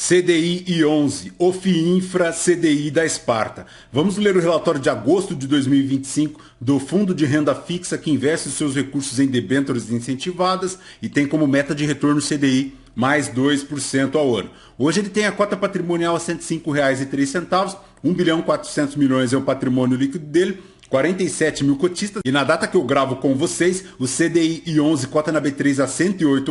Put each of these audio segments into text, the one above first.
CDI I11, OFIINFRA CDI da Esparta. Vamos ler o relatório de agosto de 2025 do Fundo de Renda Fixa que investe seus recursos em debêntures incentivadas e tem como meta de retorno CDI mais 2% ao ano. Hoje ele tem a cota patrimonial a R$ 105,03, 1 bilhão 400 milhões é o patrimônio líquido dele, 47 mil cotistas, e na data que eu gravo com vocês, o CDI I11 cota na B3 a R$ 108,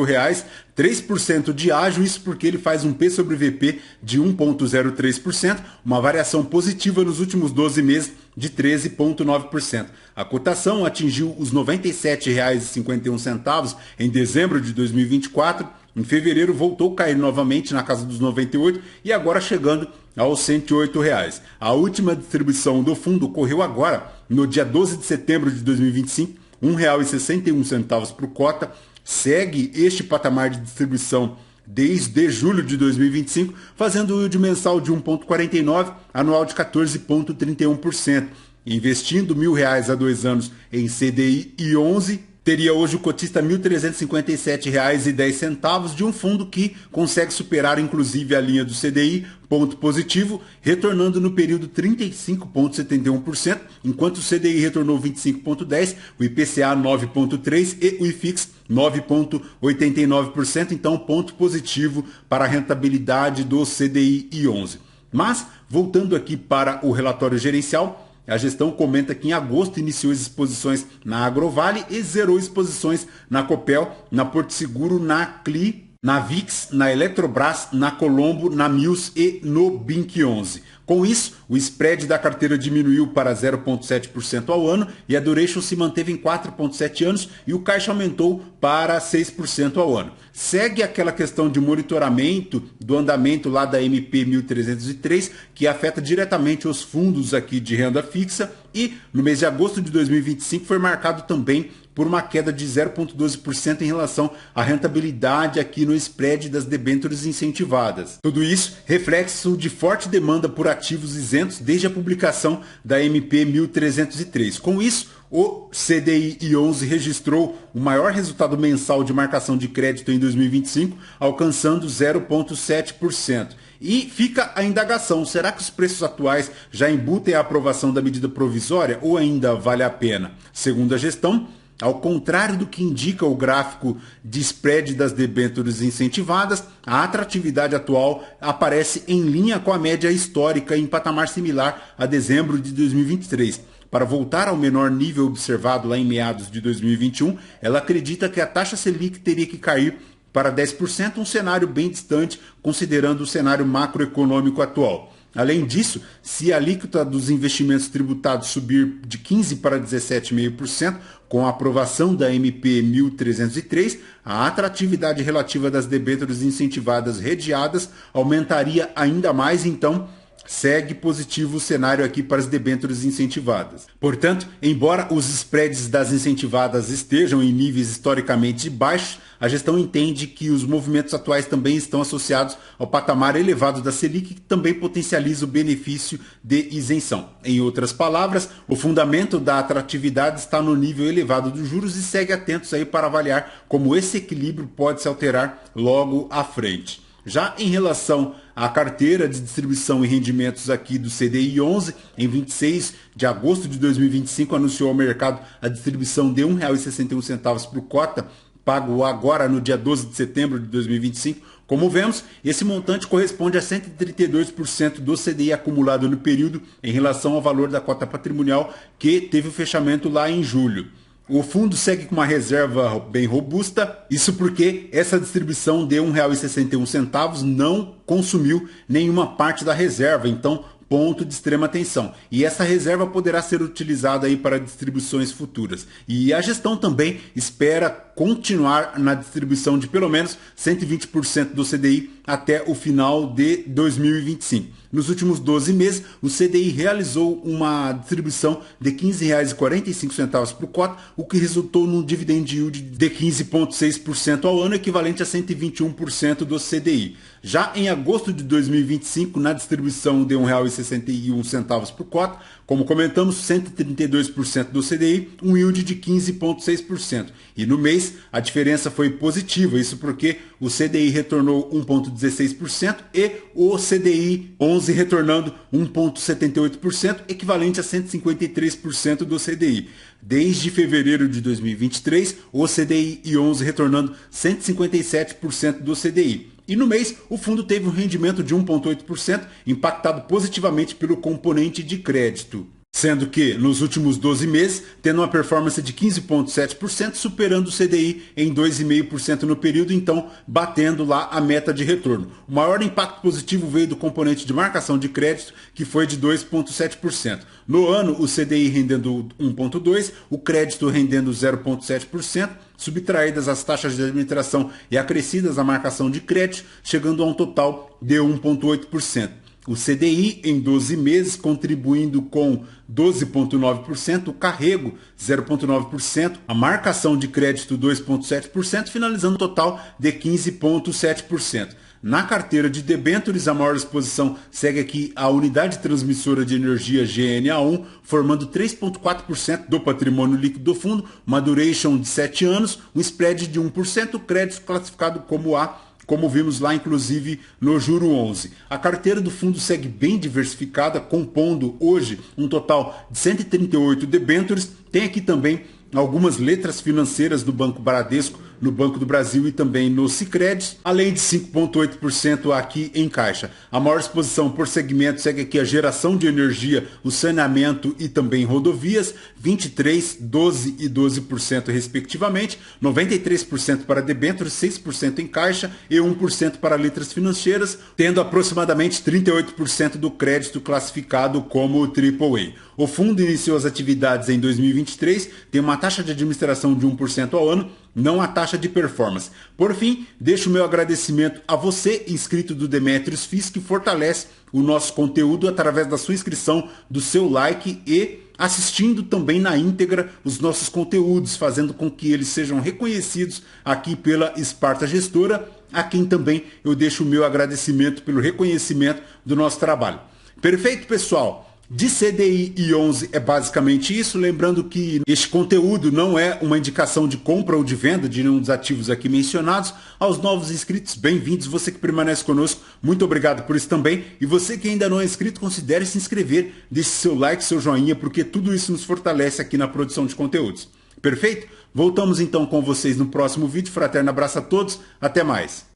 3% de ágio, isso porque ele faz um P sobre VP de 1,03%, uma variação positiva nos últimos 12 meses de 13,9%. A cotação atingiu os R$ 97,51 em dezembro de 2024, em fevereiro voltou a cair novamente na casa dos 98 e agora chegando aos R$ 108. A última distribuição do fundo ocorreu agora, no dia 12 de setembro de 2025, R$ 1,61 por cota. Segue este patamar de distribuição desde julho de 2025, fazendo o yield mensal de 1,49, anual de 14,31%. Investindo R$ 1.000 a 2 anos em CDI I11, teria hoje o cotista R$ 1.357,10 de um fundo que consegue superar inclusive a linha do CDI, ponto positivo, retornando no período 35,71%, enquanto o CDI retornou 25,10%, o IPCA 9,3% e o IFIX 9,89%, então ponto positivo para a rentabilidade do CDI I11. Mas, voltando aqui para o relatório gerencial, a gestão comenta que em agosto iniciou as exposições na Agrovale e zerou exposições na Copel, na Porto Seguro, na CLI, na VIX, na Eletrobras, na Colombo, na Mills e no BINC11. Com isso, o spread da carteira diminuiu para 0,7% ao ano e a duration se manteve em 4,7 anos e o caixa aumentou para 6% ao ano. Segue aquela questão de monitoramento do andamento lá da MP 1303, que afeta diretamente os fundos aqui de renda fixa, e no mês de agosto de 2025 foi marcado também por uma queda de 0,12% em relação à rentabilidade aqui no spread das debêntures incentivadas. Tudo isso reflexo de forte demanda por ativos isentos desde a publicação da MP 1303. Com isso, o CDI I11 registrou o maior resultado mensal de marcação de crédito em 2025, alcançando 0,7%. E fica a indagação, será que os preços atuais já embutem a aprovação da medida provisória ou ainda vale a pena? Segundo a gestão, ao contrário do que indica o gráfico de spread das debêntures incentivadas, a atratividade atual aparece em linha com a média histórica em patamar similar a dezembro de 2023. Para voltar ao menor nível observado lá em meados de 2021, ela acredita que a taxa Selic teria que cair para 10%, um cenário bem distante considerando o cenário macroeconômico atual. Além disso, se a alíquota dos investimentos tributados subir de 15% para 17,5%, com a aprovação da MP 1303, a atratividade relativa das debêntures incentivadas redeadas aumentaria ainda mais, então segue positivo o cenário aqui para as debêntures incentivadas. Portanto, embora os spreads das incentivadas estejam em níveis historicamente baixos, a gestão entende que os movimentos atuais também estão associados ao patamar elevado da Selic, que também potencializa o benefício de isenção. Em outras palavras, o fundamento da atratividade está no nível elevado dos juros e segue atentos aí para avaliar como esse equilíbrio pode se alterar logo à frente. Já em relação à carteira de distribuição e rendimentos aqui do CDI 11, em 26 de agosto de 2025 anunciou ao mercado a distribuição de R$ 1,61 por cota, pago agora no dia 12 de setembro de 2025. Como vemos, esse montante corresponde a 132% do CDI acumulado no período em relação ao valor da cota patrimonial que teve o fechamento lá em julho. O fundo segue com uma reserva bem robusta, isso porque essa distribuição de R$ 1,61 não consumiu nenhuma parte da reserva, então ponto de extrema atenção. E essa reserva poderá ser utilizada aí para distribuições futuras. E a gestão também espera continuar na distribuição de pelo menos 120% do CDI até o final de 2025. Nos últimos 12 meses, o CDI realizou uma distribuição de R$ 15,45 por cota, o que resultou num dividend yield de 15,6% ao ano, equivalente a 121% do CDI. Já em agosto de 2025, na distribuição de R$ 1,61 por cota, como comentamos, 132% do CDI, um yield de 15,6%. E no mês, a diferença foi positiva, isso porque o CDI retornou 1,19%, 1,16% e o CDI 11 retornando 1,78%, equivalente a 153% do CDI. Desde fevereiro de 2023, o CDI 11 retornando 157% do CDI. E no mês, o fundo teve um rendimento de 1,8%, impactado positivamente pelo componente de crédito. Sendo que, nos últimos 12 meses, tendo uma performance de 15,7%, superando o CDI em 2,5% no período, então batendo lá a meta de retorno. O maior impacto positivo veio do componente de marcação de crédito, que foi de 2,7%. No ano, o CDI rendendo 1,2%, o crédito rendendo 0,7%, subtraídas as taxas de administração e acrescidas a marcação de crédito, chegando a um total de 1,8%. O CDI em 12 meses contribuindo com 12,9%, o carrego 0,9%, a marcação de crédito 2,7%, finalizando um total de 15,7%. Na carteira de debêntures, a maior exposição segue aqui a unidade transmissora de energia GNA1, formando 3,4% do patrimônio líquido do fundo, uma duration de 7 anos, um spread de 1%, o crédito classificado como A, como vimos lá inclusive no Juro 11. A carteira do fundo segue bem diversificada, compondo hoje um total de 138 debêntures. Tem aqui também algumas letras financeiras do Banco Bradesco, no Banco do Brasil e também no Sicredi, além de 5,8% aqui em caixa. A maior exposição por segmento segue aqui a geração de energia, o saneamento e também rodovias, 23%, 12% e 12% respectivamente, 93% para debêntures, 6% em caixa e 1% para letras financeiras, tendo aproximadamente 38% do crédito classificado como AAA. O fundo iniciou as atividades em 2023, tem uma taxa de administração de 1% ao ano, não a taxa de performance. Por fim, deixo o meu agradecimento a você, inscrito do Demetrius FIIs, que fortalece o nosso conteúdo através da sua inscrição, do seu like e assistindo também na íntegra os nossos conteúdos, fazendo com que eles sejam reconhecidos aqui pela Sparta Gestora, a quem também eu deixo o meu agradecimento pelo reconhecimento do nosso trabalho. Perfeito, pessoal? De CDI e 11 é basicamente isso, lembrando que este conteúdo não é uma indicação de compra ou de venda de nenhum dos ativos aqui mencionados. Aos novos inscritos, bem-vindos, você que permanece conosco, muito obrigado por isso também. E você que ainda não é inscrito, considere se inscrever, deixe seu like, seu joinha, porque tudo isso nos fortalece aqui na produção de conteúdos. Perfeito? Voltamos então com vocês no próximo vídeo. Fraterno abraço a todos, até mais.